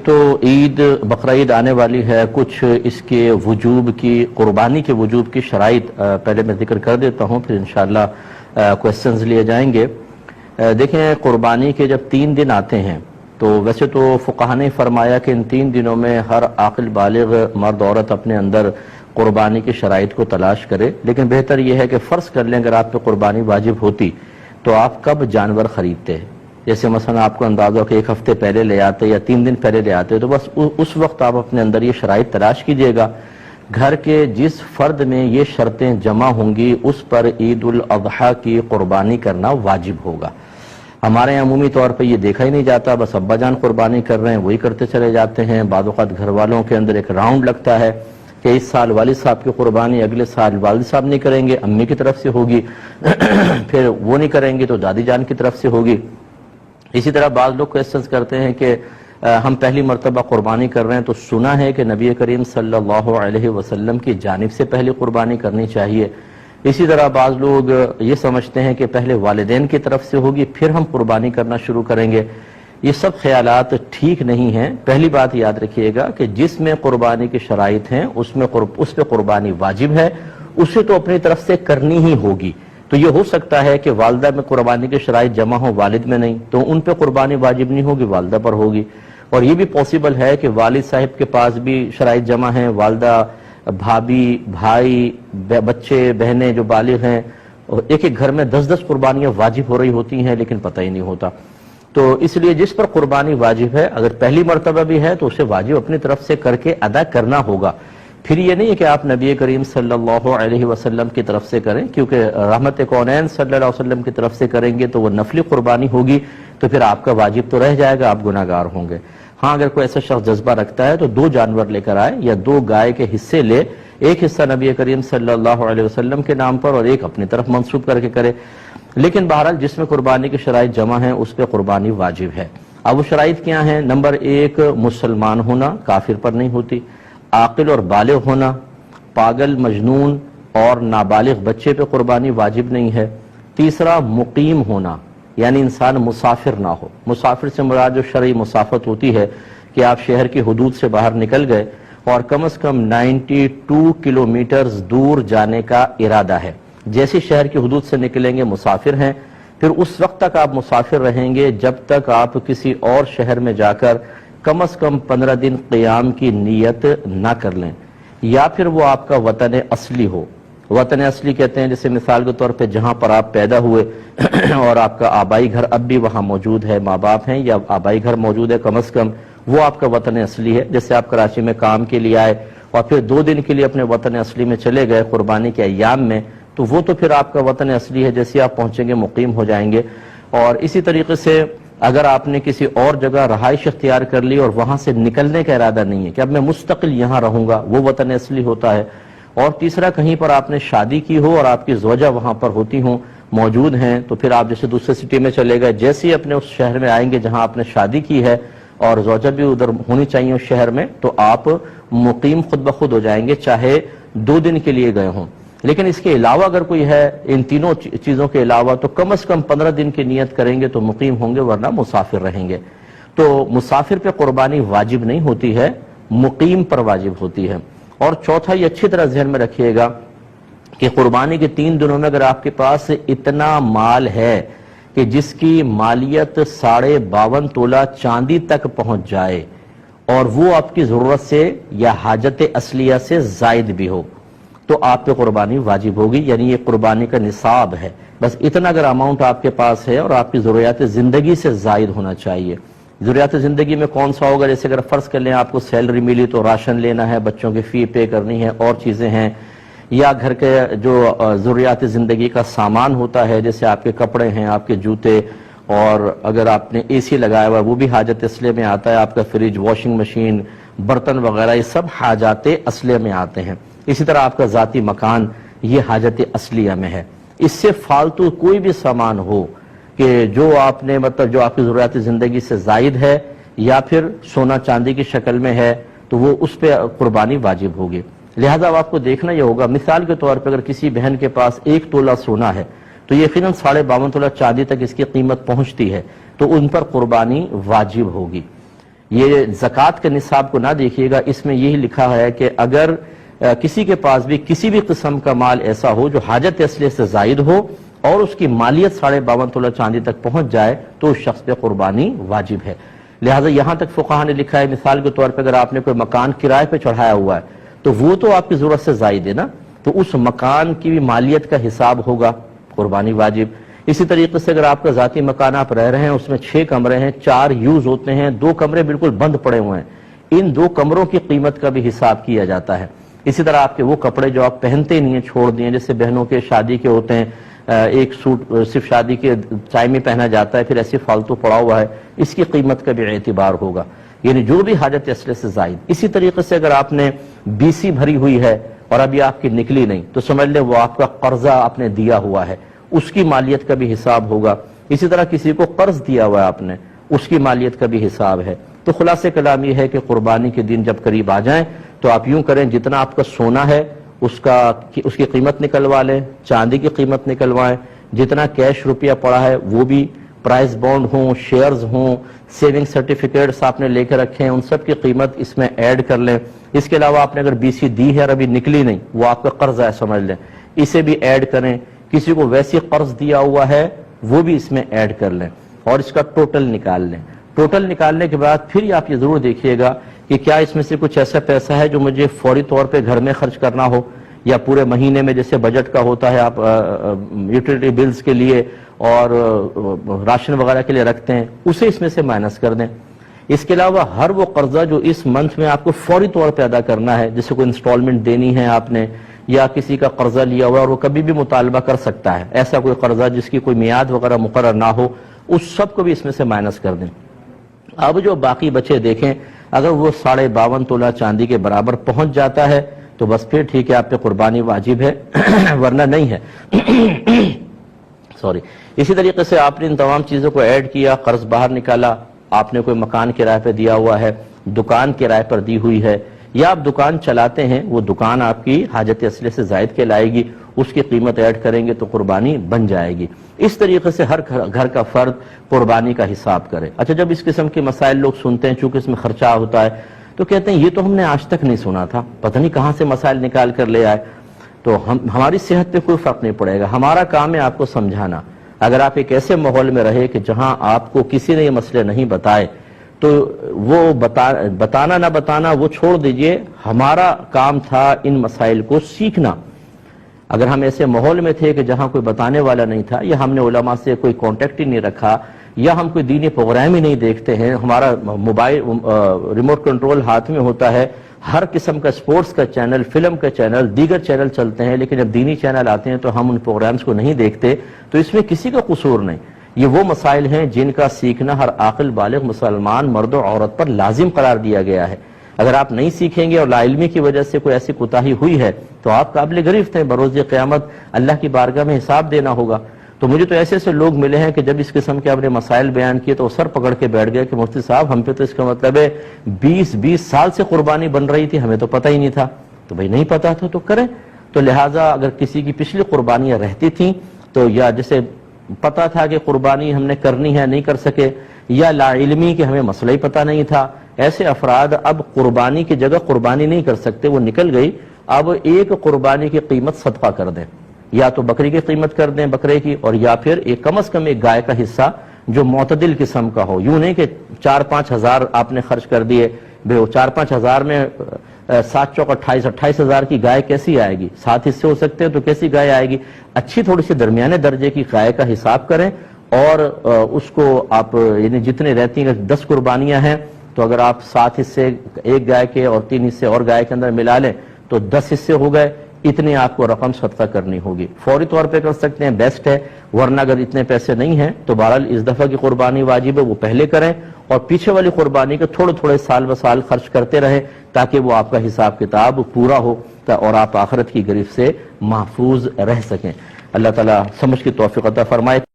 تو عید بقرعید آنے والی ہے، کچھ اس کے وجوب کی، قربانی کے وجوب کی شرائط پہلے میں ذکر کر دیتا ہوں، پھر انشاءاللہ کویسچنز لیے جائیں گے۔ دیکھیں قربانی کے جب 3 دن آتے ہیں تو ویسے تو فقہاء نے فرمایا کہ ان 3 دنوں میں ہر عاقل بالغ مرد عورت اپنے اندر قربانی کی شرائط کو تلاش کرے، لیکن بہتر یہ ہے کہ فرض کر لیں اگر آپ پہ قربانی واجب ہوتی تو آپ کب جانور خریدتے ہیں؟ جیسے مثلا آپ کو اندازہ ہو کہ 1 ہفتے پہلے لے آتے یا 3 دن پہلے لے آتے، تو بس اس وقت آپ اپنے اندر یہ شرائط تلاش کیجئے گا۔ گھر کے جس فرد میں یہ شرطیں جمع ہوں گی اس پر عید الاضحیٰ کی قربانی کرنا واجب ہوگا۔ ہمارے یہاں عمومی طور پہ یہ دیکھا ہی نہیں جاتا، بس ابا جان قربانی کر رہے ہیں وہی کرتے چلے جاتے ہیں۔ بعض اوقات گھر والوں کے اندر ایک راؤنڈ لگتا ہے کہ اس سال والد صاحب کی قربانی اگلے سال والد صاحب نہیں کریں گے، امی کی طرف سے ہوگی، پھر وہ نہیں کریں گے تو دادی جان کی طرف سے ہوگی۔ اسی طرح بعض لوگ کویسچنز کرتے ہیں کہ ہم پہلی مرتبہ قربانی کر رہے ہیں تو سنا ہے کہ نبی کریم صلی اللہ علیہ وسلم کی جانب سے پہلی قربانی کرنی چاہیے۔ اسی طرح بعض لوگ یہ سمجھتے ہیں کہ پہلے والدین کی طرف سے ہوگی پھر ہم قربانی کرنا شروع کریں گے۔ یہ سب خیالات ٹھیک نہیں ہیں۔ پہلی بات یاد رکھیے گا کہ جس میں قربانی کی شرائط ہیں اس پہ قربانی واجب ہے، اسے تو اپنی طرف سے کرنی ہی ہوگی۔ تو یہ ہو سکتا ہے کہ والدہ میں قربانی کی شرائط جمع ہو، والد میں نہیں، تو ان پہ قربانی واجب نہیں ہوگی، والدہ پر ہوگی۔ اور یہ بھی پاسبل ہے کہ والد صاحب کے پاس بھی شرائط جمع ہیں، والدہ، بھابھی، بھائی، بچے، بہنیں جو بالغ ہیں، اور ایک گھر میں 10 قربانیاں واجب ہو رہی ہوتی ہیں لیکن پتہ ہی نہیں ہوتا۔ تو اس لیے جس پر قربانی واجب ہے اگر پہلی مرتبہ بھی ہے تو اسے واجب اپنی طرف سے کر کے ادا کرنا ہوگا۔ پھر یہ نہیں ہے کہ آپ نبی کریم صلی اللہ علیہ وسلم کی طرف سے کریں، کیونکہ رحمت کونین صلی اللہ علیہ وسلم کی طرف سے کریں گے تو وہ نفلی قربانی ہوگی، تو پھر آپ کا واجب تو رہ جائے گا، آپ گناہگار ہوں گے۔ ہاں اگر کوئی ایسا شخص جذبہ رکھتا ہے تو 2 جانور لے کر آئے یا 2 گائے کے حصے لے، ایک حصہ نبی کریم صلی اللہ علیہ وسلم کے نام پر اور ایک اپنی طرف منسوب کر کے کرے۔ لیکن بہرحال جس میں قربانی کی شرائط جمع ہیں اس پہ قربانی واجب ہے۔ اب وہ شرائط کیا ہیں؟ نمبر 1 مسلمان ہونا، کافر پر نہیں ہوتی، عاقل اور بالغ ہونا، پاگل، مجنون اور نابالغ بچے پہ قربانی واجب نہیں ہے۔ تیسرا مقیم ہونا، یعنی انسان مسافر نہ ہو۔ مسافر سے مراد جو شرعی مسافت ہوتی ہے کہ آپ شہر کی حدود سے باہر نکل گئے اور کم از کم 92 کلومیٹرز دور جانے کا ارادہ ہے۔ جیسے شہر کی حدود سے نکلیں گے مسافر ہیں، پھر اس وقت تک آپ مسافر رہیں گے جب تک آپ کسی اور شہر میں جا کر کم از کم 15 دن قیام کی نیت نہ کر لیں، یا پھر وہ آپ کا وطن اصلی ہو۔ وطن اصلی کہتے ہیں جیسے مثال کے طور پہ جہاں پر آپ پیدا ہوئے اور آپ کا آبائی گھر اب بھی وہاں موجود ہے، ماں باپ ہیں یا آبائی گھر موجود ہے، کم از کم وہ آپ کا وطن اصلی ہے۔ جیسے آپ کراچی میں کام کے لیے آئے اور پھر 2 دن کے لیے اپنے وطن اصلی میں چلے گئے قربانی کے ایام میں، تو وہ تو پھر آپ کا وطن اصلی ہے، جیسے آپ پہنچیں گے مقیم ہو جائیں گے۔ اور اسی طریقے سے اگر آپ نے کسی اور جگہ رہائش اختیار کر لی اور وہاں سے نکلنے کا ارادہ نہیں ہے کہ اب میں مستقل یہاں رہوں گا، وہ وطن اصلی ہوتا ہے۔ اور تیسرا کہیں پر آپ نے شادی کی ہو اور آپ کی زوجہ وہاں پر ہوتی ہوں، موجود ہیں، تو پھر آپ جیسے دوسرے سٹی میں چلے گئے، جیسے ہی اپنے اس شہر میں آئیں گے جہاں آپ نے شادی کی ہے اور زوجہ بھی ادھر ہونی چاہیے اس شہر میں، تو آپ مقیم خود بخود ہو جائیں گے، چاہے 2 دن کے لیے گئے ہوں۔ لیکن اس کے علاوہ اگر کوئی ہے ان تینوں چیزوں کے علاوہ تو کم از کم 15 دن کی نیت کریں گے تو مقیم ہوں گے، ورنہ مسافر رہیں گے۔ تو مسافر پہ قربانی واجب نہیں ہوتی ہے، مقیم پر واجب ہوتی ہے۔ اور چوتھا یہ اچھی طرح ذہن میں رکھیے گا کہ قربانی کے 3 دنوں میں اگر آپ کے پاس اتنا مال ہے کہ جس کی مالیت 52.5 تولہ چاندی تک پہنچ جائے اور وہ آپ کی ضرورت سے یا حاجت اصلیہ سے زائد بھی ہو، تو آپ پہ قربانی واجب ہوگی، یعنی یہ قربانی کا نصاب ہے۔ بس اتنا اگر اماؤنٹ آپ کے پاس ہے اور آپ کی ضروریات زندگی سے زائد ہونا چاہیے۔ ضروریات زندگی میں کون سا ہوگا؟ جیسے اگر فرض کر لیں آپ کو سیلری ملی تو راشن لینا ہے، بچوں کی فی پے کرنی ہے، اور چیزیں ہیں، یا گھر کے جو ضروریات زندگی کا سامان ہوتا ہے جیسے آپ کے کپڑے ہیں، آپ کے جوتے، اور اگر آپ نے اے سی لگایا ہوا وہ بھی حاجت اصلیہ میں آتا ہے، آپ کا فریج، واشنگ مشین، برتن وغیرہ، یہ سب حاجات اصلیہ میں آتے ہیں۔ اسی طرح آپ کا ذاتی مکان، یہ حاجت اصلیہ میں ہے۔ اس سے فالتو کوئی بھی سامان ہو کہ جو آپ نے جو آپ کی ضروریات زندگی سے زائد ہے یا پھر سونا چاندی کی شکل میں ہے، تو وہ اس پہ قربانی واجب ہوگی۔ لہذا آپ کو دیکھنا یہ ہوگا، مثال کے طور پہ اگر کسی بہن کے پاس 1 تولہ سونا ہے تو یقیناً 52.5 تولہ چاندی تک اس کی قیمت پہنچتی ہے، تو ان پر قربانی واجب ہوگی۔ یہ زکوٰۃ کے نصاب کو نہ دیکھیے گا، اس میں یہی لکھا ہے کہ اگر کسی کے پاس بھی کسی بھی قسم کا مال ایسا ہو جو حاجت اصلیہ سے زائد ہو اور اس کی مالیت 52.5 تولہ چاندی تک پہنچ جائے تو اس شخص پہ قربانی واجب ہے۔ لہٰذا یہاں تک فقہا نے لکھا ہے، مثال کے طور پہ اگر آپ نے کوئی مکان کرائے پہ چڑھایا ہوا ہے تو وہ تو آپ کی ضرورت سے زائد ہے نا، تو اس مکان کی بھی مالیت کا حساب ہوگا، قربانی واجب۔ اسی طریقے سے اگر آپ کا ذاتی مکان آپ رہ رہے ہیں، اس میں 6 کمرے ہیں، 4 یوز ہوتے ہیں، 2 کمرے بالکل بند پڑے ہوئے ہیں، ان 2 کمروں کی قیمت کا بھی حساب کیا جاتا ہے۔ اسی طرح آپ کے وہ کپڑے جو آپ پہنتے نہیں ہیں، چھوڑ دیے، جیسے بہنوں کے شادی کے ہوتے ہیں، ایک سوٹ صرف شادی کے ٹائم میں پہنا جاتا ہے، پھر ایسے فالتو پڑا ہوا ہے، اس کی قیمت کا بھی اعتبار ہوگا، یعنی جو بھی حاجت اصلیہ سے زائد۔ اسی طریقے سے اگر آپ نے BC بھری ہوئی ہے اور ابھی آپ کی نکلی نہیں تو سمجھ لیں وہ آپ کا قرضہ آپ نے دیا ہوا ہے، اس کی مالیت کا بھی حساب ہوگا۔ اسی طرح کسی کو قرض دیا ہوا ہے آپ نے، اس کی مالیت کا بھی حساب ہے۔ تو خلاصہ کلام یہ ہے کہ قربانی کے دن جب قریب آ جائیں تو آپ یوں کریں، جتنا آپ کا سونا ہے اس کی قیمت نکلوا لیں، چاندی کی قیمت نکلوائیں، جتنا کیش روپیہ پڑا ہے وہ بھی، پرائز بانڈ ہوں، شیئرز ہوں، سیونگ سرٹیفکیٹس آپ نے لے کے رکھے ہیں، ان سب کی قیمت اس میں ایڈ کر لیں۔ اس کے علاوہ آپ نے اگر BC دی ہے اور ابھی نکلی نہیں، وہ آپ کا قرض ہے سمجھ لیں، اسے بھی ایڈ کریں۔ کسی کو ویسی قرض دیا ہوا ہے وہ بھی اس میں ایڈ کر لیں اور اس کا ٹوٹل نکال لیں۔ ٹوٹل نکالنے کے بعد پھر آپ یہ ضرور دیکھیے گا کہ کیا اس میں سے کچھ ایسا پیسہ ہے جو مجھے فوری طور پہ گھر میں خرچ کرنا ہو، یا پورے مہینے میں جیسے بجٹ کا ہوتا ہے آپ یوٹیلیٹی بلز کے لیے اور راشن وغیرہ کے لیے رکھتے ہیں، اسے اس میں سے مائنس کر دیں۔ اس کے علاوہ ہر وہ قرضہ جو اس منتھ میں آپ کو فوری طور پہ ادا کرنا ہے، جیسے کوئی انسٹالمنٹ دینی ہے آپ نے، یا کسی کا قرضہ لیا ہوا اور وہ کبھی بھی مطالبہ کر سکتا ہے، ایسا کوئی قرضہ جس کی کوئی میعاد وغیرہ مقرر نہ ہو، اس سب کو بھی اس میں سے مائنس کر دیں۔ اب جو باقی بچے دیکھیں، اگر وہ 52.5 تولہ چاندی کے برابر پہنچ جاتا ہے تو بس پھر ٹھیک ہے، آپ پہ قربانی واجب ہے، ورنہ نہیں ہے۔ سوری۔ اسی طریقے سے آپ نے ان تمام چیزوں کو ایڈ کیا، قرض باہر نکالا، آپ نے کوئی مکان کرائے پہ دیا ہوا ہے، دکان کرائے پر دی ہوئی ہے، یا آپ دکان چلاتے ہیں، وہ دکان آپ کی حاجت اصلیہ سے زائد کے لائے گی، اس کی قیمت ایڈ کریں گے تو قربانی بن جائے گی۔ اس طریقے سے ہر گھر کا فرد قربانی کا حساب کرے۔ اچھا، جب اس قسم کے مسائل لوگ سنتے ہیں، چونکہ اس میں خرچہ ہوتا ہے، تو کہتے ہیں یہ تو ہم نے آج تک نہیں سنا تھا، پتہ نہیں کہاں سے مسائل نکال کر لے آئے۔ تو ہماری صحت پہ کوئی فرق نہیں پڑے گا، ہمارا کام ہے آپ کو سمجھانا۔ اگر آپ ایک ایسے ماحول میں رہے کہ جہاں آپ کو کسی نے یہ مسئلے نہیں بتائے تو وہ بتانا نہ بتانا وہ چھوڑ دیجئے، ہمارا کام تھا ان مسائل کو سیکھنا۔ اگر ہم ایسے ماحول میں تھے کہ جہاں کوئی بتانے والا نہیں تھا، یا ہم نے علماء سے کوئی کانٹیکٹ ہی نہیں رکھا، یا ہم کوئی دینی پروگرام ہی نہیں دیکھتے ہیں، ہمارا موبائل ریموٹ کنٹرول ہاتھ میں ہوتا ہے، ہر قسم کا سپورٹس کا چینل، فلم کا چینل، دیگر چینل چلتے ہیں، لیکن جب دینی چینل آتے ہیں تو ہم ان پروگرامز کو نہیں دیکھتے، تو اس میں کسی کا قصور نہیں۔ یہ وہ مسائل ہیں جن کا سیکھنا ہر عاقل بالغ مسلمان مرد و عورت پر لازم قرار دیا گیا ہے۔ اگر آپ نہیں سیکھیں گے اور لا علمی کی وجہ سے کوئی ایسی کوتاہی ہوئی ہے تو آپ قابل گرفت ہیں، بروز قیامت اللہ کی بارگاہ میں حساب دینا ہوگا۔ تو مجھے تو ایسے لوگ ملے ہیں کہ جب اس قسم کے آپ نے مسائل بیان کیے تو سر پکڑ کے بیٹھ گئے کہ مفتی صاحب ہم پہ تو اس کا مطلب ہے 20 سال سے قربانی بن رہی تھی، ہمیں تو پتہ ہی نہیں تھا۔ تو بھئی نہیں پتہ تھا تو کریں۔ تو لہٰذا اگر کسی کی پچھلی قربانیاں رہتی تھیں تو یا جسے پتہ تھا کہ قربانی ہم نے کرنی ہے نہیں کر سکے، یا لا علمی کہ ہمیں مسئلہ ہی پتہ نہیں تھا، ایسے افراد اب قربانی کی جگہ قربانی نہیں کر سکتے، وہ نکل گئی، اب ایک قربانی کی قیمت صدقہ کر دیں، یا تو بکری کی قیمت کر دیں بکرے کی، اور یا پھر ایک کم از کم ایک گائے کا حصہ جو معتدل قسم کا ہو، یوں نہیں کہ 4-5 ہزار آپ نے خرچ کر دیے، 4-5 ہزار میں 7 چوک 28 ہزار کی گائے کیسی آئے گی؟ 7 حصے ہو سکتے ہیں تو کیسی گائے آئے گی؟ اچھی تھوڑی سی درمیانے درجے کی گائے کا حساب کریں، اور اس کو آپ یعنی جتنے رہتی ہیں 10 قربانیاں ہیں تو اگر آپ 7 حصے ایک گائے کے اور 3 حصے اور گائے کے اندر ملا لیں تو 10 حصے ہو گئے، اتنے آپ کو رقم صدقہ کرنی ہوگی۔ فوری طور پہ کر سکتے ہیں، بیسٹ ہے، ورنہ اگر اتنے پیسے نہیں ہیں تو بہرحال اس دفعہ کی قربانی واجب ہے وہ پہلے کریں، اور پیچھے والی قربانی کے تھوڑے سال بسال خرچ کرتے رہیں تاکہ وہ آپ کا حساب کتاب پورا ہو اور آپ آخرت کی گرفت سے محفوظ رہ سکیں۔ اللہ تعالیٰ سمجھ کی توفیق عطا فرمائے۔